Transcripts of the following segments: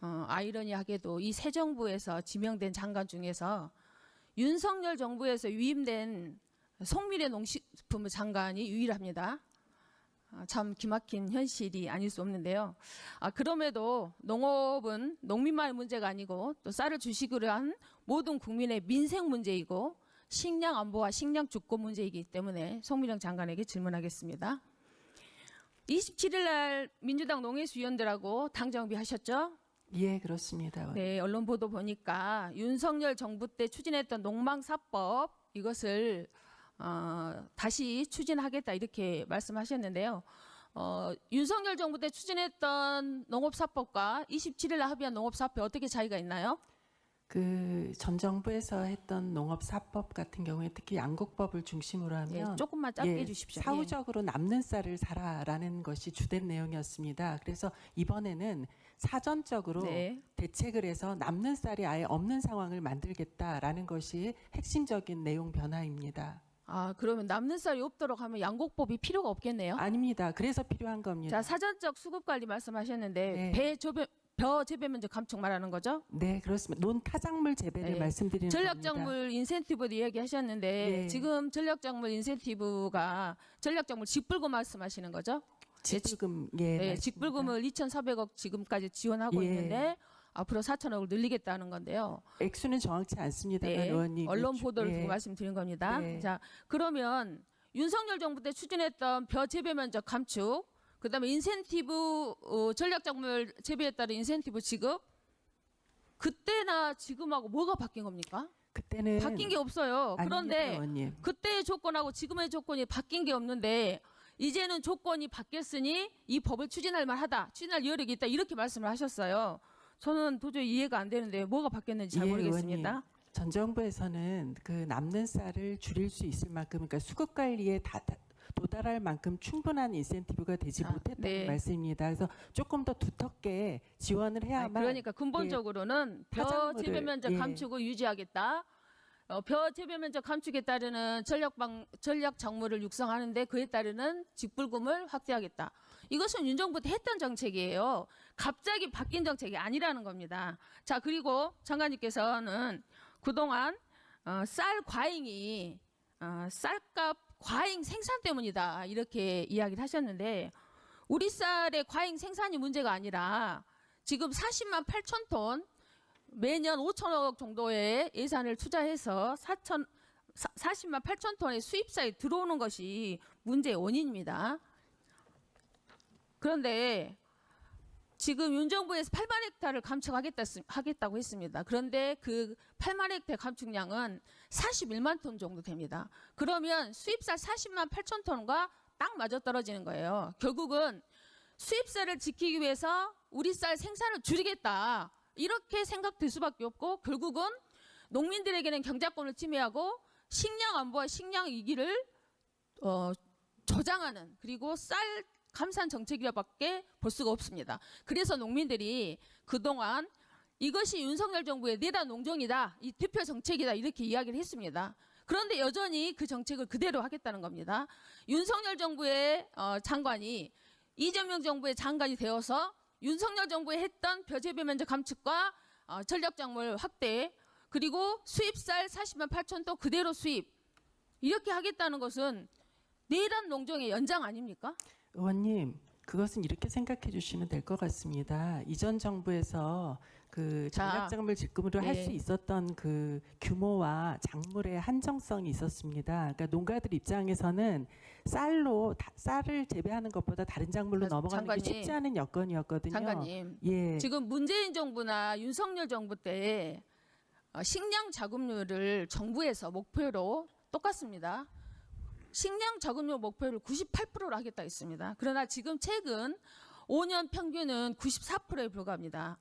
아이러니하게도 이 새 정부에서 지명된 장관 중에서 윤석열 정부에서 위임된 송미래 농식품부 장관이 유일합니다. 참 기막힌 현실이 아닐 수 없는데요. 그럼에도 농업은 농민만의 문제가 아니고 또 쌀을 주식으로 한 모든 국민의 민생 문제이고 식량 안보와 식량 주권 문제이기 때문에 송미령 장관에게 질문하겠습니다. 27일 날 민주당 농해수위원들하고 당정비 하셨죠? 예, 그렇습니다. 네, 언론 보도 보니까 윤석열 정부 때 추진했던 농망사법 이것을 다시 추진하겠다 이렇게 말씀하셨는데요. 윤석열 정부 때 추진했던 농업사법과 27일 날 합의한 농업사법 어떻게 차이가 있나요? 그 전 정부에서 했던 농업사법 같은 경우에 특히 양곡법을 중심으로 하면 네, 조금만 짧게 해주십시오. 사후적으로 남는 쌀을 사라라는 것이 주된 내용이었습니다. 그래서 이번에는 사전적으로 네. 대책을 해서 남는 쌀이 아예 없는 상황을 만들겠다라는 것이 핵심적인 내용 변화입니다. 그러면 남는 쌀이 없도록 하면 양곡법이 필요가 없겠네요. 아닙니다. 그래서 필요한 겁니다. 자, 사전적 수급 관리 말씀하셨는데 네. 벼 재배 면적 감축 말하는 거죠? 네, 그렇습니다. 논타작물 재배를 네. 말씀드리는 겁니다. 전략작물 인센티브도 이야기하셨는데 네. 지금 전략작물 인센티브가 전략작물 직불금 말씀하시는 거죠? 직불금 네, 직불금을 2,400억 지금까지 지원하고 예. 있는데 앞으로 4,000억을 늘리겠다는 건데요. 액수는 정확치 않습니다만 네, 의원님 언론 보도를 예. 두고 말씀드린 겁니다. 네. 자, 그러면 윤석열 정부 때 추진했던 벼 재배 면적 감축, 그다음에 인센티브 전략작물 재배에 따른 인센티브 지급 그때나 지금하고 뭐가 바뀐 겁니까? 그때는 바뀐 게 없어요. 아닙니다, 그런데 의원님. 그때의 조건하고 지금의 조건이 바뀐 게 없는데 이제는 조건이 바뀌었으니 이 법을 추진할 만하다. 추진할 여력이 있다. 이렇게 말씀을 하셨어요. 저는 도저히 이해가 안 되는데 뭐가 바뀌었는지 잘 예, 모르겠습니다. 의원님. 전 정부에서는 그 남는 쌀을 줄일 수 있을 만큼 그러니까 수급 관리에 도달할 만큼 충분한 인센티브가 되지 못했다는 네. 말씀입니다. 그래서 조금 더 두텁게 지원을 해야만 그러니까 근본적으로는 벼 타작물을, 재배 면적 예. 감축을 유지하겠다. 벼 재배 면적 감축에 따르는 전략 작물을 육성하는데 그에 따르는 직불금을 확대하겠다. 이것은 윤 정부 때 했던 정책이에요. 갑자기 바뀐 정책이 아니라는 겁니다. 자, 그리고 장관님께서는 그동안 쌀 과잉이 쌀값 과잉 생산 때문이다 이렇게 이야기를 하셨는데 우리 쌀의 과잉 생산이 문제가 아니라 지금 40만 8천 톤 매년 5천억 정도의 예산을 투자해서 40만 8천 톤의 수입쌀이 들어오는 것이 문제의 원인입니다. 그런데 지금 윤 정부에서 8만 헥타를 감축하겠다고 했습니다. 그런데 그 8만 헥타 감축량은 41만 톤 정도 됩니다. 그러면 수입쌀 40만 8천 톤과 딱 맞아떨어지는 거예요. 결국은 수입쌀을 지키기 위해서 우리 쌀 생산을 줄이겠다. 이렇게 생각될 수밖에 없고 결국은 농민들에게는 경작권을 침해하고 식량 안보와 식량 위기를 저장하는 그리고 쌀 감산 정책이라밖에 볼 수가 없습니다. 그래서 농민들이 그동안 이것이 윤석열 정부의 내란 농정이다. 이 대표 정책이다. 이렇게 이야기를 했습니다. 그런데 여전히 그 정책을 그대로 하겠다는 겁니다. 윤석열 정부의 장관이 이재명 정부의 장관이 되어서 윤석열 정부에 했던 벼 재배 면적 감축과 전략작물 확대 그리고 수입쌀 40만 8천 톤 그대로 수입 이렇게 하겠다는 것은 내란 농정의 연장 아닙니까? 의원님, 그것은 이렇게 생각해 주시면 될 것 같습니다. 이전 정부에서 그 전략작물 직급으로 할 수 있었던 그 규모와 작물의 한정성이 있었습니다. 그러니까 농가들 입장에서는 쌀을 재배하는 것보다 다른 작물로 넘어가는 장관님, 게 쉽지 않은 여건이었거든요. 장관님, 예. 지금 문재인 정부나 윤석열 정부 때 식량 자급률을 정부에서 목표로 똑같습니다. 식량 자급률 목표를 98%로 하겠다 했습니다. 그러나 지금 최근 5년 평균은 94%에 불과합니다.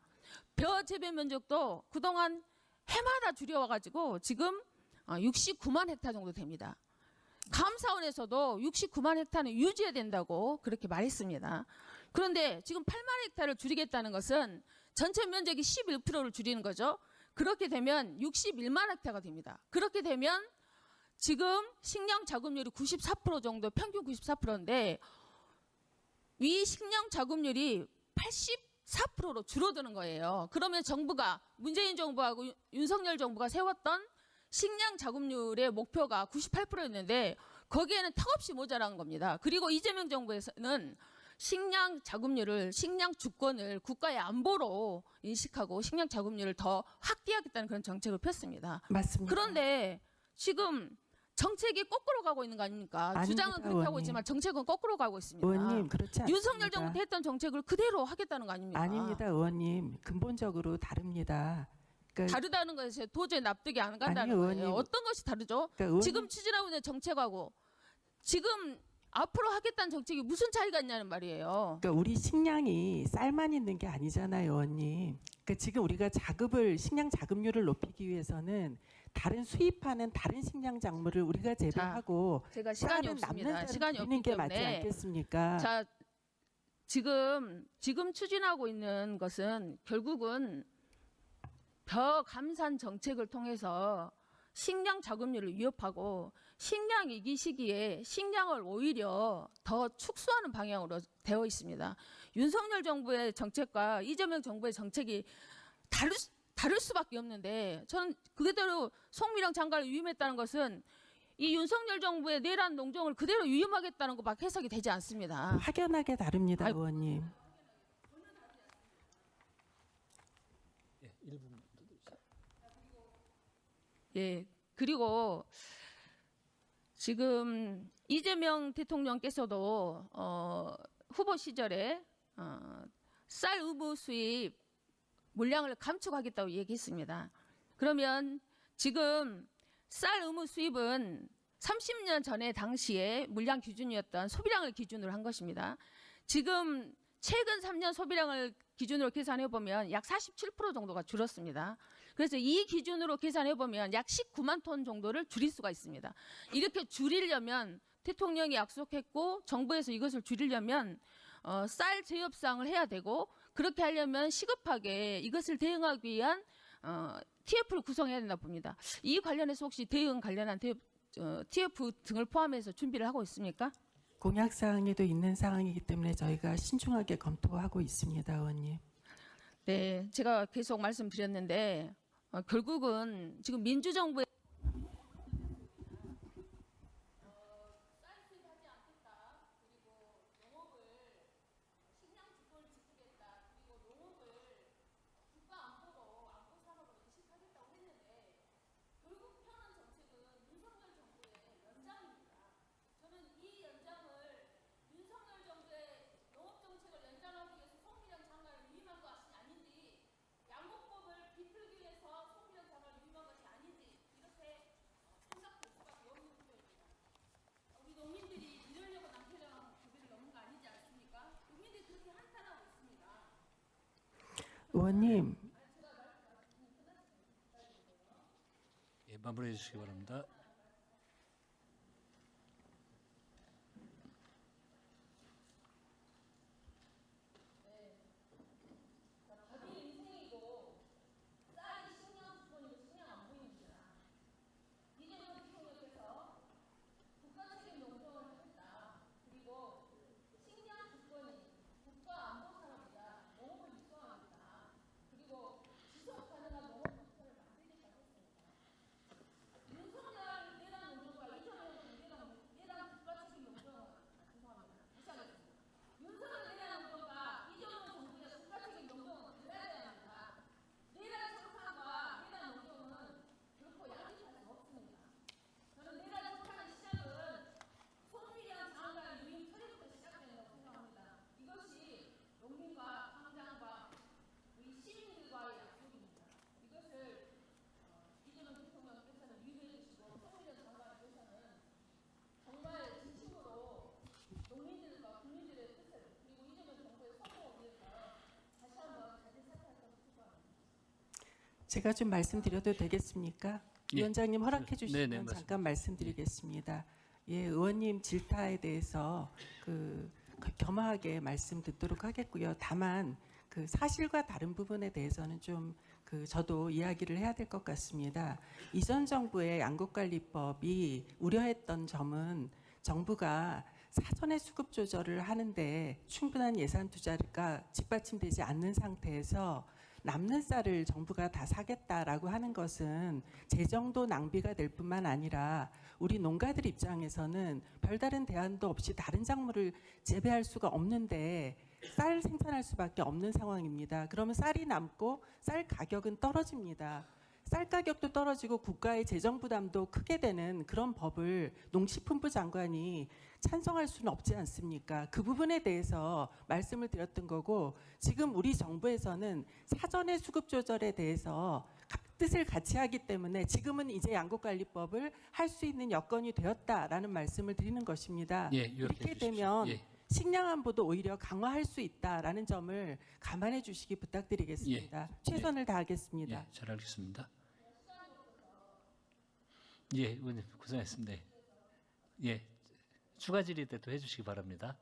벼 재배 면적도 그동안 해마다 줄여와가지고 지금 69만 헥타 정도 됩니다. 감사원에서도 69만 헥타는 유지해야 된다고 그렇게 말했습니다. 그런데 지금 8만 헥타를 줄이겠다는 것은 전체 면적이 11%를 줄이는 거죠. 그렇게 되면 61만 헥타가 됩니다. 그렇게 되면 지금 식량 자급률이 94% 정도, 평균 94%인데 이 식량 자급률이 4%로 줄어드는 거예요. 그러면 정부가 문재인 정부하고 윤석열 정부가 세웠던 식량 자급률의 목표가 98%였는데 거기에는 턱없이 모자란 겁니다. 그리고 이재명 정부에서는 식량 자급률을, 식량 주권을 국가의 안보로 인식하고 식량 자급률을 더 확대하겠다는 그런 정책을 폈습니다. 맞습니다. 그런데 지금 정책이 거꾸로 가고 있는 거 아닙니까? 아닙니다, 주장은 그렇게 하고 의원님. 있지만 정책은 거꾸로 가고 있습니다. 의원님 그렇지 않습니다. 윤석열 정부 때 했던 정책을 그대로 하겠다는 거 아닙니까? 아닙니다, 의원님. 근본적으로 다릅니다. 그러니까, 다르다는 것에 도저히 납득이 안 간다는 아니요, 거예요. 의원님. 어떤 것이 다르죠? 그러니까 의원님, 지금 추진하고 있는 정책하고 지금 앞으로 하겠다는 정책이 무슨 차이가 있냐는 말이에요. 그러니까 우리 식량이 쌀만 있는 게 아니잖아요, 의원님. 그러니까 지금 우리가 식량 자급률을 높이기 위해서는 다른 수입하는 다른 식량 작물을 우리가 재배하고 제가 시간이 쌀은 남는 없습니다. 쌀을 시간이 드리는 없기 게 맞지 때문에 않겠습니까? 자, 지금 추진하고 있는 것은 결국은 벼감산 정책을 통해서 식량 자급률을 위협하고 식량 위기 시기에 식량을 오히려 더 축소하는 방향으로 되어 있습니다. 윤석열 정부의 정책과 이재명 정부의 정책이 다를 수밖에 없는데 저는 그대로 송미령 장관을 위임했다는 것은 이 윤석열 정부의 내란 농정을 그대로 위임하겠다는 것밖에 해석이 되지 않습니다. 확연하게 다릅니다, 아이고. 의원님. 예, 그리고 지금 이재명 대통령께서도 후보 시절에 쌀 의무 수입 물량을 감축하겠다고 얘기했습니다. 그러면 지금 쌀 의무 수입은 30년 전에 당시에 물량 기준이었던 소비량을 기준으로 한 것입니다. 지금 최근 3년 소비량을 기준으로 계산해 보면 약 47% 정도가 줄었습니다. 그래서 이 기준으로 계산해 보면 약 19만 톤 정도를 줄일 수가 있습니다. 이렇게 줄이려면 대통령이 약속했고 정부에서 이것을 줄이려면 쌀 재협상을 해야 되고 그렇게 하려면 시급하게 이것을 대응하기 위한 TF를 구성해야 된다 봅니다. 이 관련해서 혹시 대응 관련한 TF 등을 포함해서 준비를 하고 있습니까? 공약 사항에도 있는 사항이기 때문에 저희가 신중하게 검토하고 있습니다, 의원님. 네, 제가 계속 말씀드렸는데 결국은 지금 민주정부의 의원님, 예, 마무리해 주시기 바랍니다. 제가 좀 말씀드려도 되겠습니까? 예. 위원장님 허락해 주시면 네네, 잠깐 말씀드리겠습니다. 예, 의원님 질타에 대해서 겸허하게 말씀 듣도록 하겠고요. 다만 그 사실과 다른 부분에 대해서는 좀 저도 이야기를 해야 될 것 같습니다. 이전 정부의 양국관리법이 우려했던 점은 정부가 사전에 수급 조절을 하는데 충분한 예산 투자가 뒷받침되지 않는 상태에서 남는 쌀을 정부가 다 사겠다라고 하는 것은 재정도 낭비가 될 뿐만 아니라 우리 농가들 입장에서는 별다른 대안도 없이 다른 작물을 재배할 수가 없는데 쌀 생산할 수밖에 없는 상황입니다. 그러면 쌀이 남고 쌀 가격은 떨어집니다. 쌀 가격도 떨어지고 국가의 재정 부담도 크게 되는 그런 법을 농식품부 장관이 찬성할 수는 없지 않습니까? 그 부분에 대해서 말씀을 드렸던 거고, 지금 우리 정부에서는 사전에 수급 조절에 대해서 뜻을 같이 하기 때문에 지금은 이제 양곡관리법을 할 수 있는 여건이 되었다라는 말씀을 드리는 것입니다. 예, 이렇게 되면 예, 식량안보도 오히려 강화할 수 있다라는 점을 감안해 주시기 부탁드리겠습니다. 최선을 다하겠습니다. 예, 잘 알겠습니다. 예, 의원님 고생하셨습니다. 예, 추가 질의 때 또 해주시기 바랍니다.